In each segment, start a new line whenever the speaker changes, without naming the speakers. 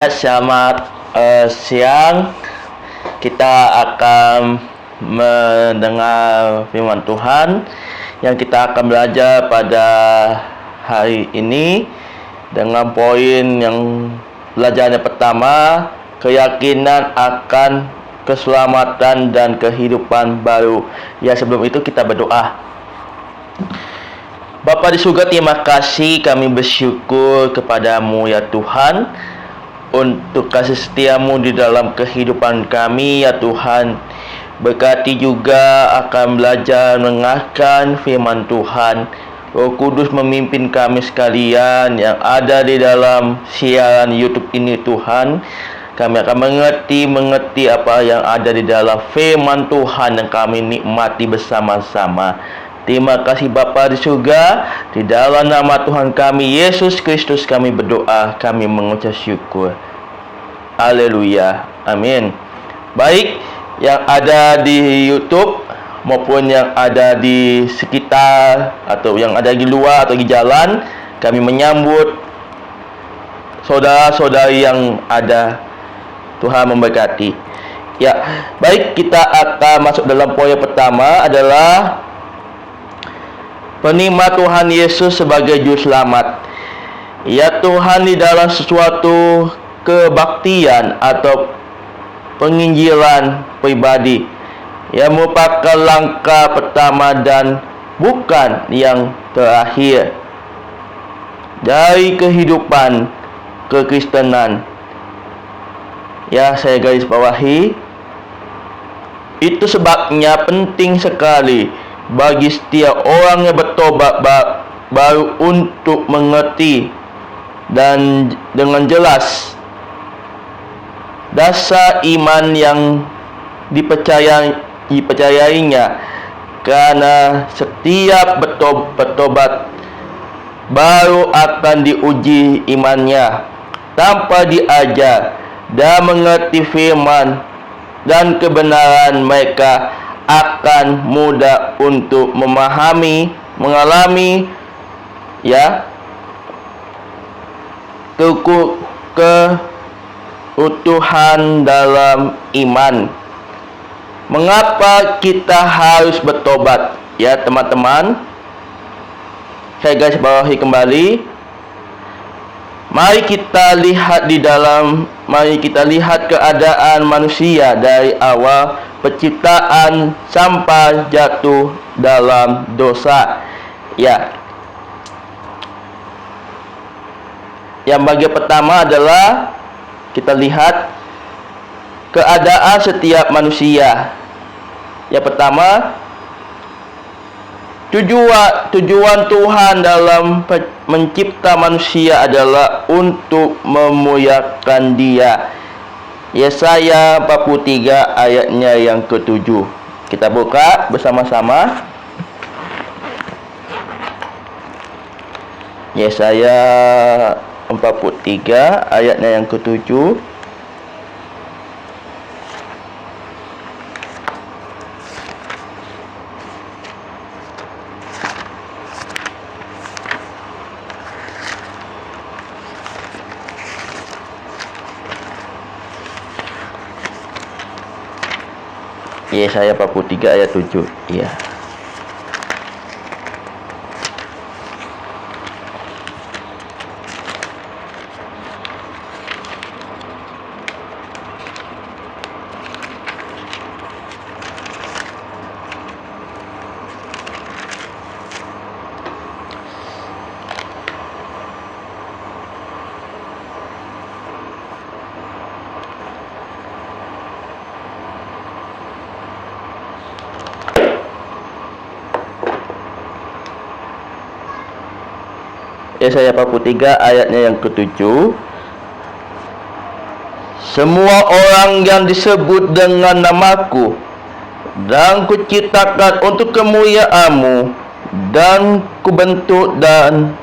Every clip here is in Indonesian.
Selamat siang. Kita akan mendengar firman Tuhan yang kita akan belajar pada hari ini dengan poin yang belajarnya pertama, keyakinan akan keselamatan dan kehidupan baru. Ya, sebelum itu kita berdoa. Bapa di surga, terima kasih, kami bersyukur kepadamu ya Tuhan, untuk kasih setiamu di dalam kehidupan kami ya Tuhan. Berkati juga akan belajar mendengarkan firman Tuhan. Roh Kudus memimpin kami sekalian yang ada di dalam siaran YouTube ini Tuhan. Kami akan mengerti apa yang ada di dalam firman Tuhan yang kami nikmati bersama-sama. Terima kasih Bapa di surga. Di dalam nama Tuhan kami Yesus Kristus kami berdoa, kami mengucap syukur. Haleluya. Amin. Baik, yang ada di YouTube maupun yang ada di sekitar atau yang ada di luar atau di jalan, kami menyambut saudara-saudari yang ada. Tuhan memberkati. Ya, baik, kita akan masuk dalam poin pertama adalah penerima Tuhan Yesus sebagai juru selamat. Ya Tuhan, di dalam sesuatu kebaktian atau penginjilan pribadi yang merupakan langkah pertama dan bukan yang terakhir dari kehidupan kekristenan. Ya, saya garis bawahi, itu sebabnya penting sekali bagi setiap orang yang bertobat baru untuk mengerti dan dengan jelas dasar iman yang dipercayainya, karena setiap bertobat baru akan diuji imannya tanpa diajar dan mengerti firman dan kebenaran. Mereka akan mudah untuk mengalami keutuhan dalam iman. Mengapa kita harus bertobat? Ya teman-teman, saya garis bawahi kembali. Mari kita lihat keadaan manusia dari awal penciptaan sampai jatuh dalam dosa. Ya. Yang bagian pertama adalah kita lihat keadaan setiap manusia. Yang pertama, tujuan Tuhan dalam mencipta manusia adalah untuk memuliakan Dia. Yesaya 43 ayatnya yang ke-7. Kita buka bersama-sama. Yesaya 43 ayatnya yang ke-7. Yesaya 43 ayat 7. Iya. Yesaya 43 ayatnya yang ke-7. Semua orang yang disebut dengan namaku dan kuciptakan untuk kemuliaan-Mu dan kubentuk dan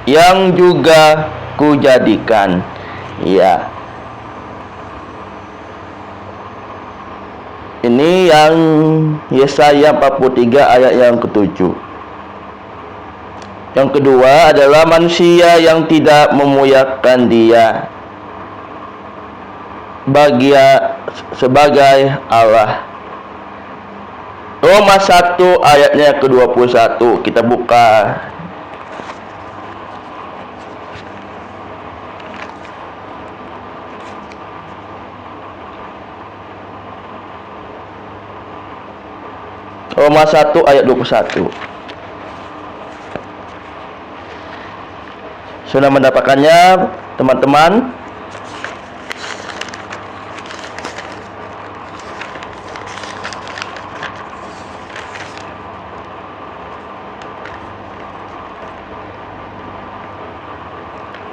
yang juga kujadikan. Ya. Ini yang Yesaya 43 ayat yang ke-7. Yang kedua adalah manusia yang tidak memuliakan Dia. sebagai Allah. Roma 1 ayatnya ke-21. Kita buka. Roma 1 ayat 21. Sudah mendapatkannya, teman-teman?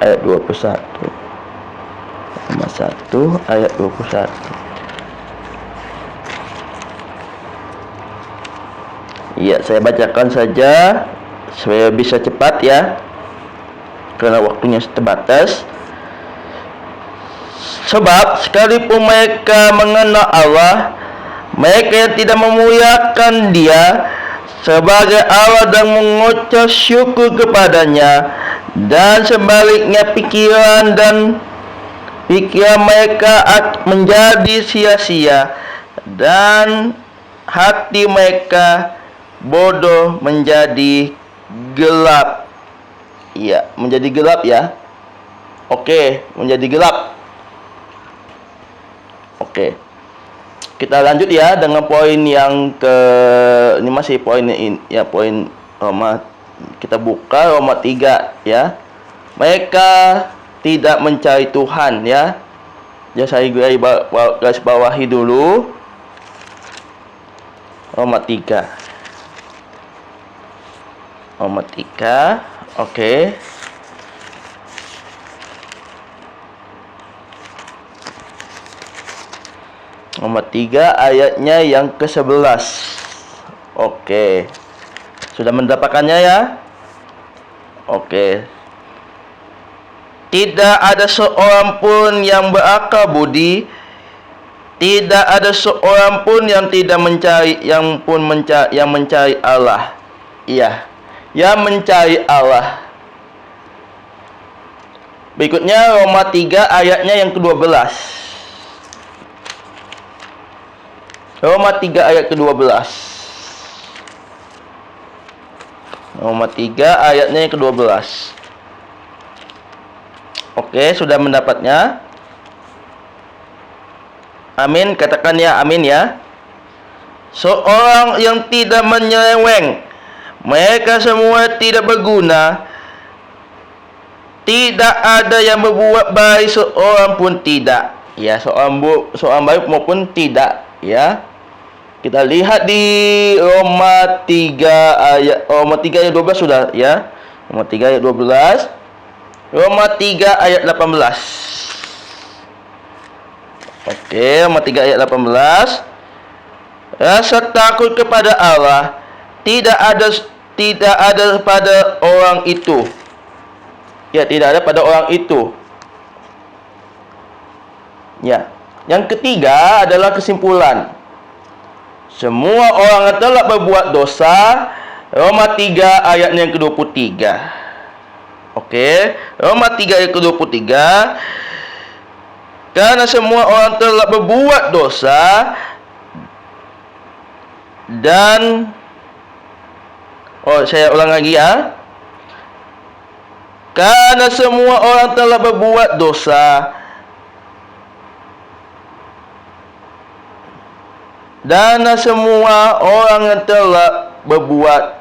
Ayat 21. Roma 1 ayat 21. Ya, saya bacakan saja supaya bisa cepat ya, karena waktunya terbatas. Sebab sekalipun mereka mengenal Allah, mereka yang tidak memuliakan Dia sebagai Allah dan mengucap syukur kepadanya, dan sebaliknya pikiran mereka menjadi sia-sia, dan hati mereka bodoh menjadi gelap. Iya, menjadi gelap ya. Oke, menjadi gelap. Oke. Kita lanjut ya dengan poin yang ini masih poin ya, poin Roma. Kita buka Roma 3 ya. Mereka tidak mencari Tuhan ya. Ya, saya garis bawahi dulu. Roma 3. Roma 3. Oke. Roma 3 ayatnya yang ke-11. Oke. Sudah mendapatkannya ya? Oke. Tidak ada seorang pun yang berakal budi, tidak ada seorang pun yang tidak mencari, yang mencari Allah. Iya, yang mencari Allah. Berikutnya Roma 3 ayatnya yang ke-12. Roma 3 ayat ke-12. Roma 3 ayatnya yang ke-12. Oke, sudah mendapatnya? Amin, katakan ya amin ya. Seorang yang tidak menyeleweng, mereka semua tidak berguna, tidak ada yang berbuat baik seorang pun tidak. Ya, seorang baik maupun tidak ya. Kita lihat di Roma 3 ayat 12 sudah ya. Roma 3 ayat 12. Roma 3 ayat 18. Oke, Roma 3 ayat 18. Rasa takut kepada Allah tidak ada pada orang itu. Ya, tidak ada pada orang itu. Ya. Yang ketiga adalah kesimpulan. Semua orang yang telah berbuat dosa. Roma 3 ayat yang ke-23. Oke, Roma 3 ayat ke-23. Karena semua orang telah berbuat dosa dan saya ulang lagi ya. Karena semua orang telah berbuat dosa dan semua orang yang telah berbuat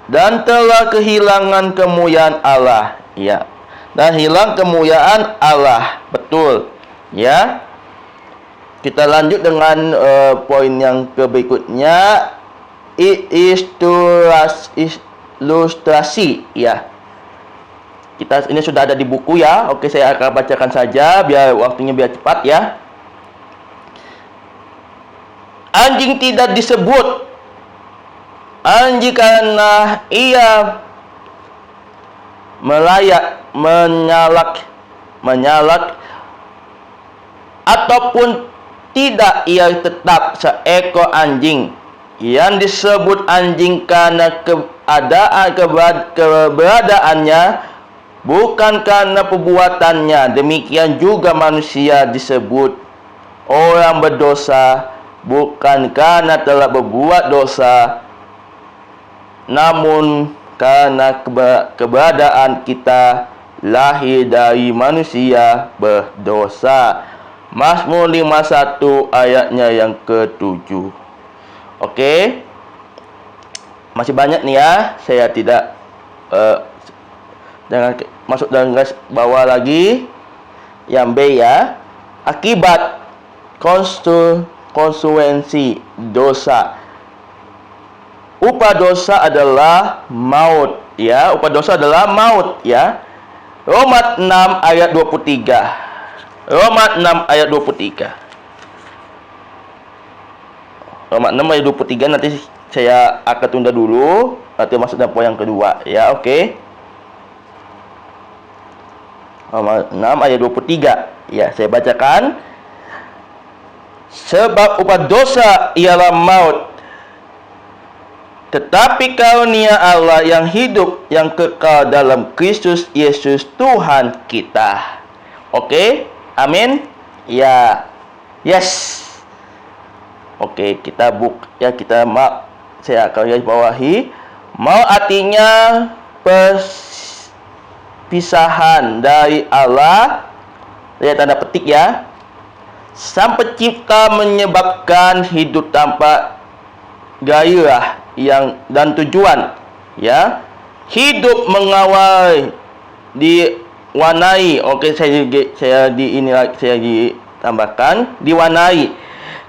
dan telah kehilangan kemuliaan Allah. Ya. Dan hilang kemuliaan Allah. Betul. Ya. Kita lanjut dengan poin yang berikutnya. Ilustrasi ya. Ini sudah ada di buku ya. Oke, saya akan bacakan saja biar waktunya biar cepat ya. Anjing tidak disebut anjing karena ia menyalak ataupun tidak, ia tetap seekor anjing. Yang disebut anjing karena keberadaannya bukan karena perbuatannya. Demikian juga manusia disebut orang berdosa bukan karena telah berbuat dosa, namun karena keberadaan kita lahir dari manusia berdosa. Mazmur 51 ayatnya yang ke-7. Oke. Masih banyak nih ya. Saya tidak jangan masuk dalam garis bawah lagi. Yang B ya. Akibat konsekuensi dosa. Upah dosa adalah maut ya. Upah dosa adalah maut ya. Roma 6 ayat 23. Roma 6 ayat 23. Roma 6 ayat 23 nanti saya akan tunda dulu. Nanti masuk dalam poin yang kedua ya, oke. Roma 6 ayat 23. Ya, saya bacakan. Sebab upah dosa ialah maut, tetapi karunia Allah yang hidup yang kekal dalam Kristus Yesus Tuhan kita. Oke, amin. Ya, yes. Oke, kita saya akan garis bawahi. Mau artinya perpisahan dari Allah. Lihat tanda petik ya. Sang pencipta menyebabkan hidup tanpa gairah dan tujuan ya. Hidup mengawal diwarnai. Oke, saya ditambahkan diwarnai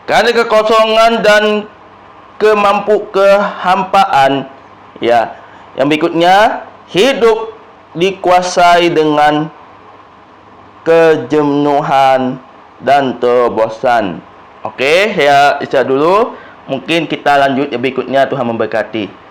karena kekosongan dan kehampaan ya. Yang berikutnya, hidup dikuasai dengan kejenuhan dan terbosan. Oke, saya istirahat dulu. Mungkin kita lanjut yang berikutnya. Tuhan memberkati.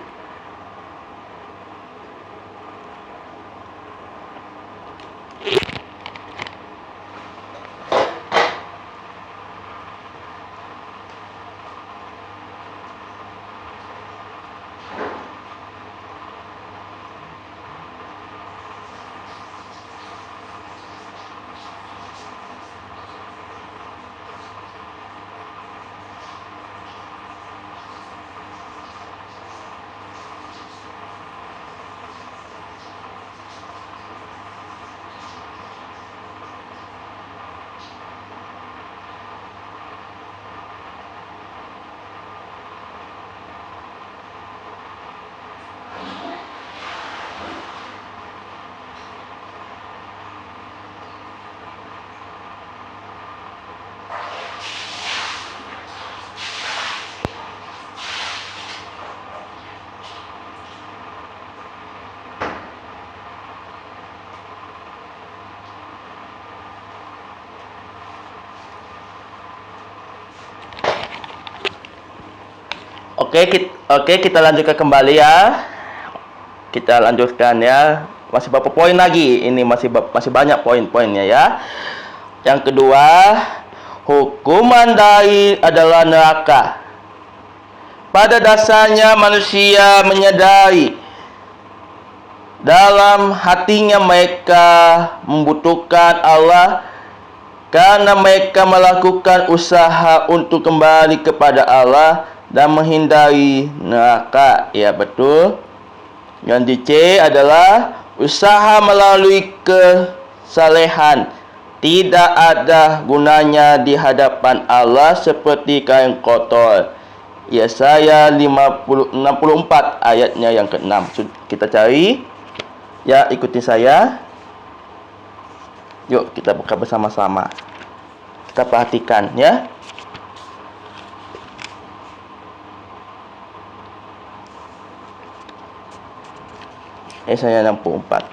Oke, kita lanjutkan kembali ya. Kita lanjutkan ya. Masih beberapa poin lagi. Ini masih banyak poin-poinnya ya. Yang kedua, hukuman adalah neraka. Pada dasarnya manusia menyadari dalam hatinya mereka membutuhkan Allah karena mereka melakukan usaha untuk kembali kepada Allah dan menghindari neraka. Ya, betul. Yang di C adalah usaha melalui kesalehan tidak ada gunanya di hadapan Allah seperti kain kotor. Yesaya 64 ayatnya yang ke-6. Kita cari. Ya, ikuti saya. Yuk kita buka bersama-sama. Kita perhatikan ya. Yesaya 64.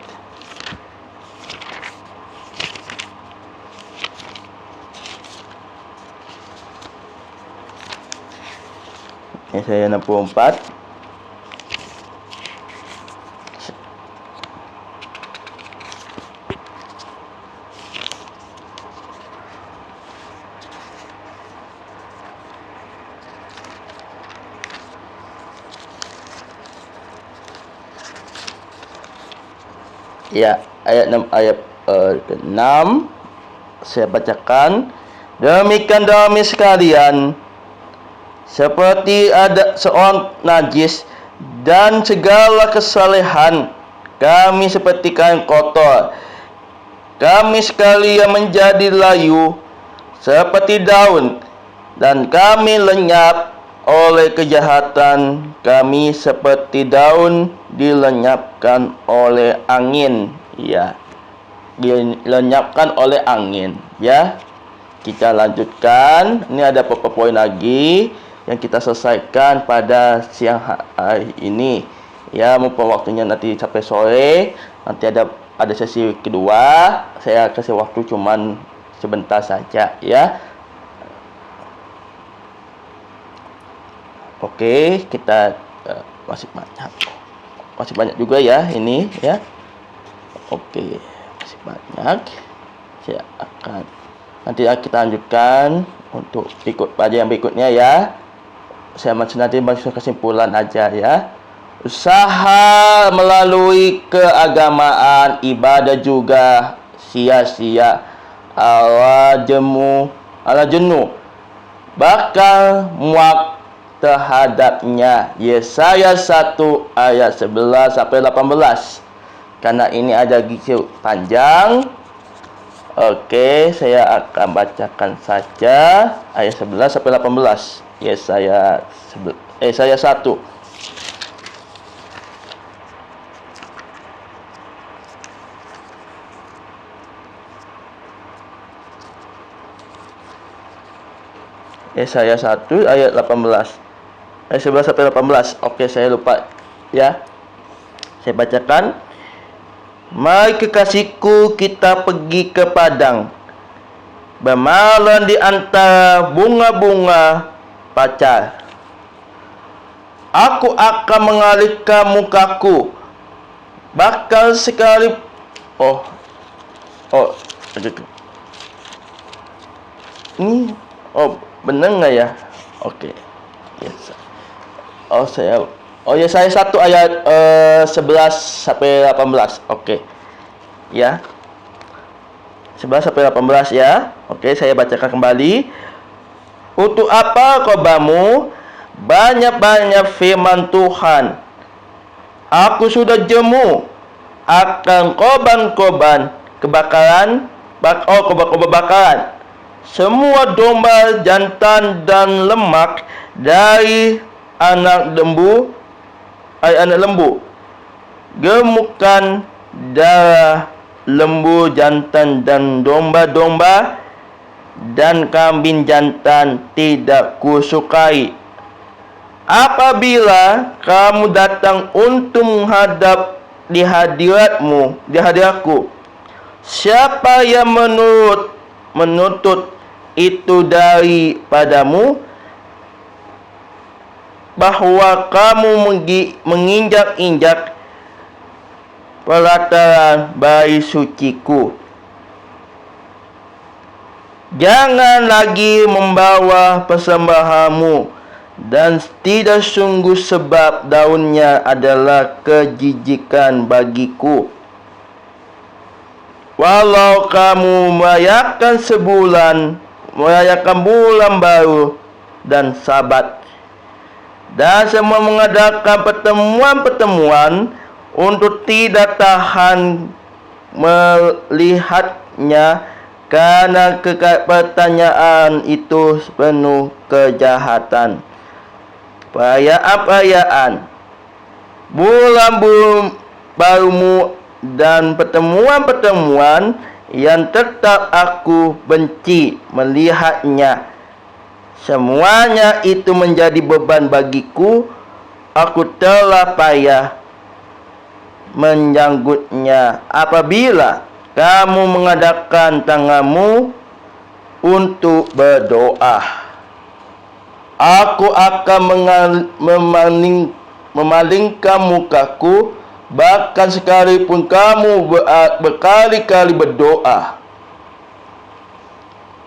Yesaya 64. Ya, ayat 6 ayat ke-6 saya bacakan. Demikian sekalian, seperti ada seorang najis dan segala kesalehan kami seperti kain kotor, kami sekalian menjadi layu seperti daun, dan kami lenyap oleh kejahatan kami seperti daun dilenyapkan oleh angin. Ya, dilenyapkan oleh angin. Ya, kita lanjutkan. Ini ada beberapa poin lagi yang kita selesaikan pada siang hari ini. Ya, mumpung waktunya nanti sampai sore, nanti ada sesi kedua. Saya kasih waktu cuman sebentar saja, ya. Oke, kita masih banyak juga ya ini, ya. Oke, masih banyak. Saya akan nanti kita lanjutkan untuk ikut pada yang berikutnya, ya. Saya masih nanti masuk kesimpulan aja, ya. Usaha melalui keagamaan ibadah juga sia-sia, ala jenuh bakal muak terhadapnya. Yesaya 1 ayat 11 sampai 18. Karena ini ada gigi panjang, oke, saya akan bacakan saja ayat 11 sampai 18. Yesaya 1. Yesaya 1 ayat 18. Ayat 11 sampai 18. Oke, saya lupa, ya. Saya bacakan. Mari kekasihku, kita pergi ke padang, bermalam di antara bunga-bunga pacar. Aku akan mengalihkan mukaku, bakal sekali. Ini benar nggak ya? Oke. Yes. Saya 1 ayat 11 sampai 18. Oke. Ya. 11 sampai 18, ya. Oke, saya bacakan kembali. Untuk apa korbanmu? Banyak-banyak firman Tuhan. Aku sudah jemu akan korban-korban kebakaran, korban bakaran. Semua domba jantan dan lemak dari anak lembu, gemukan darah lembu jantan dan domba-domba dan kambing jantan tidak kusukai. Apabila kamu datang untuk menghadap di hadiratku, siapa yang menuntut itu daripadamu, bahwa kamu menginjak-injak pelataran bait suciku? Jangan lagi membawa persembahanmu, dan tidak sungguh, sebab daunnya adalah kejijikan bagiku. Walau kamu merayakan bulan baru dan Sabat, dan semua mengadakan pertemuan-pertemuan untuk tidak tahan melihatnya, karena pertanyaan itu penuh kejahatan. Perayaan bulan barumu dan pertemuan-pertemuan yang tetap aku benci melihatnya. Semuanya itu menjadi beban bagiku. Aku telah payah menjanggutnya. Apabila kamu mengadakan tanganmu untuk berdoa, aku akan memalingkan mukaku, bahkan sekalipun kamu berkali-kali berdoa,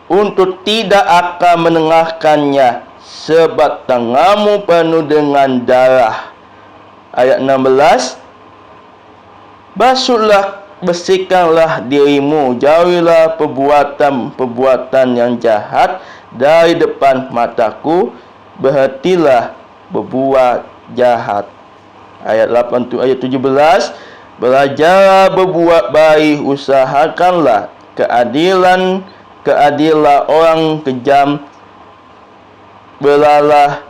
untuk tidak akan menengahkannya, sebab tanganmu penuh dengan darah. Ayat 16. Basuhlah bersihkanlah dirimu, jauhilah perbuatan-perbuatan yang jahat dari depan mataku, berhentilah berbuat jahat. Ayat 17, belajarlah berbuat baik, usahakanlah keadilan orang kejam, belalah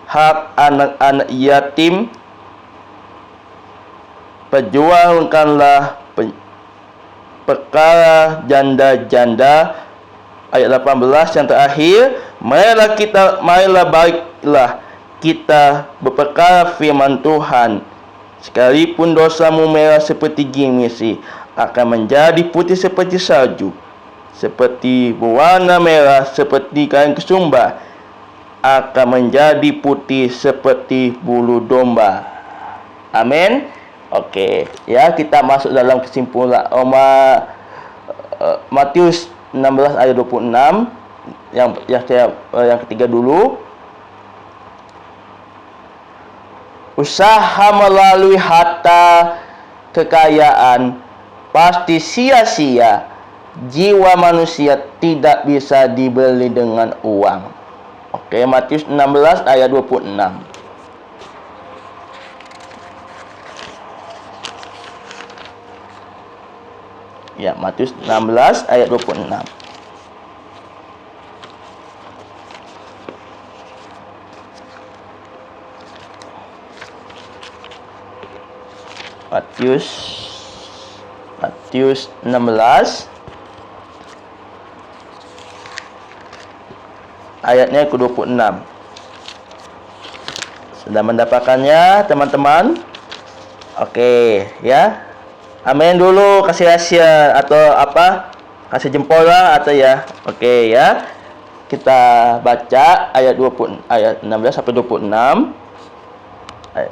hak anak-anak yatim, perjuangkanlah perkara janda-janda. Ayat 18 yang terakhir, marilah baiklah kita berperkara firman Tuhan. Sekalipun dosamu merah seperti gimisi, akan menjadi putih seperti salju, seperti berwarna merah seperti kain kesumba, akan menjadi putih seperti bulu domba. Amin. Oke, ya, kita masuk dalam kesimpulan Matius 16 ayat 26 yang ketiga dulu. Usaha melalui harta kekayaan pasti sia-sia. Jiwa manusia tidak bisa dibeli dengan uang. Oke, Matius 16 ayat 26. Ya, Matius 16 ayat 26. Matius 16 ayatnya ke-26. Sudah mendapatkannya, teman-teman? Oke, ya. Amin dulu, kasih rahasia atau apa? Kasih jempol lah atau ya. Oke, ya. Kita baca ayat 16 sampai 26.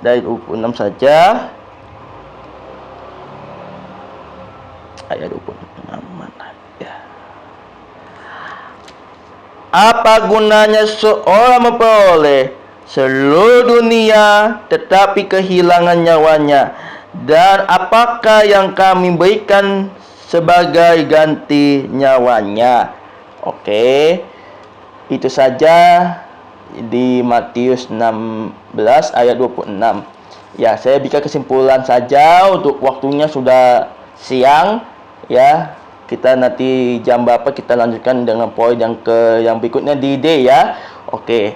Dari 26 saja. Ayat 26 mana ya? Apa gunanya seorang memperoleh seluruh dunia tetapi kehilangan nyawanya? Dan apakah yang kami berikan sebagai ganti nyawanya? Oke, itu saja di Matius 16 ayat 26. Ya, saya bikin kesimpulan saja untuk waktunya sudah siang. Ya, kita nanti jam berapa kita lanjutkan dengan poin yang berikutnya di D ya. Oke.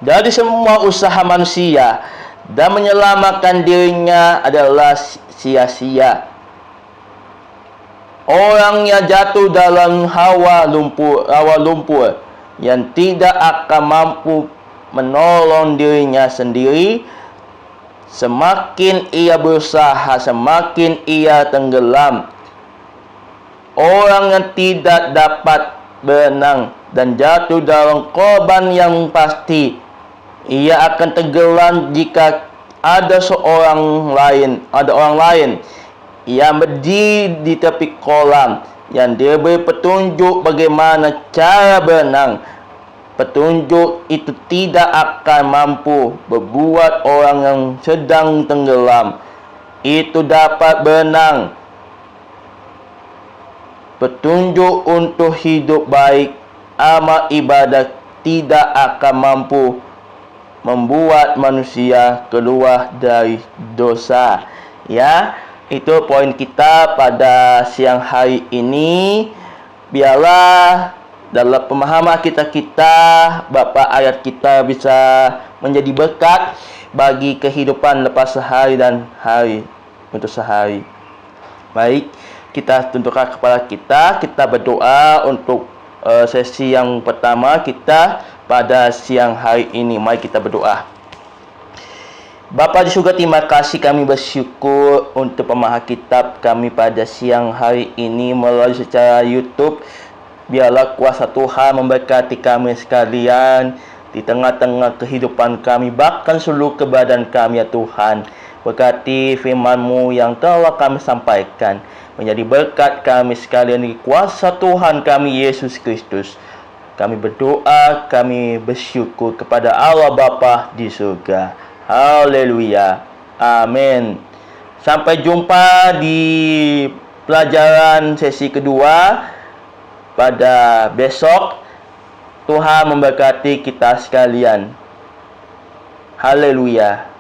Dari semua usaha manusia dan menyelamatkan dirinya adalah sia-sia. Orang yang jatuh dalam hawa lumpur yang tidak akan mampu menolong dirinya sendiri, semakin ia berusaha, semakin ia tenggelam. Orang yang tidak dapat berenang dan jatuh dalam korban yang pasti, ia akan tenggelam jika ada orang lain yang berdiri di tepi kolam yang diberi petunjuk bagaimana cara berenang. Petunjuk itu tidak akan mampu berbuat orang yang sedang tenggelam itu dapat berenang. Petunjuk untuk hidup baik, amal ibadah tidak akan mampu membuat manusia keluar dari dosa. Ya, itu poin kita pada siang hari ini. Biarlah dalam pemahaman kita Bapak ayat kita bisa menjadi berkat bagi kehidupan lepas sehari dan hari untuk sehari. Baik, kita tundukkan kepala kita berdoa untuk sesi yang pertama kita pada siang hari ini. Mari kita berdoa. Bapa di surga, terima kasih, kami bersyukur untuk pemahaman kitab kami pada siang hari ini melalui secara YouTube. Biarlah kuasa Tuhan memberkati kami sekalian di tengah-tengah kehidupan kami, bahkan seluruh kebadan kami ya Tuhan. Berkati firman-Mu yang telah kami sampaikan, menjadi berkat kami sekalian di kuasa Tuhan kami Yesus Kristus. Kami berdoa, kami bersyukur kepada Allah Bapa di surga. Haleluya. Amin. Sampai jumpa di pelajaran sesi kedua pada besok. Tuhan memberkati kita sekalian. Haleluya.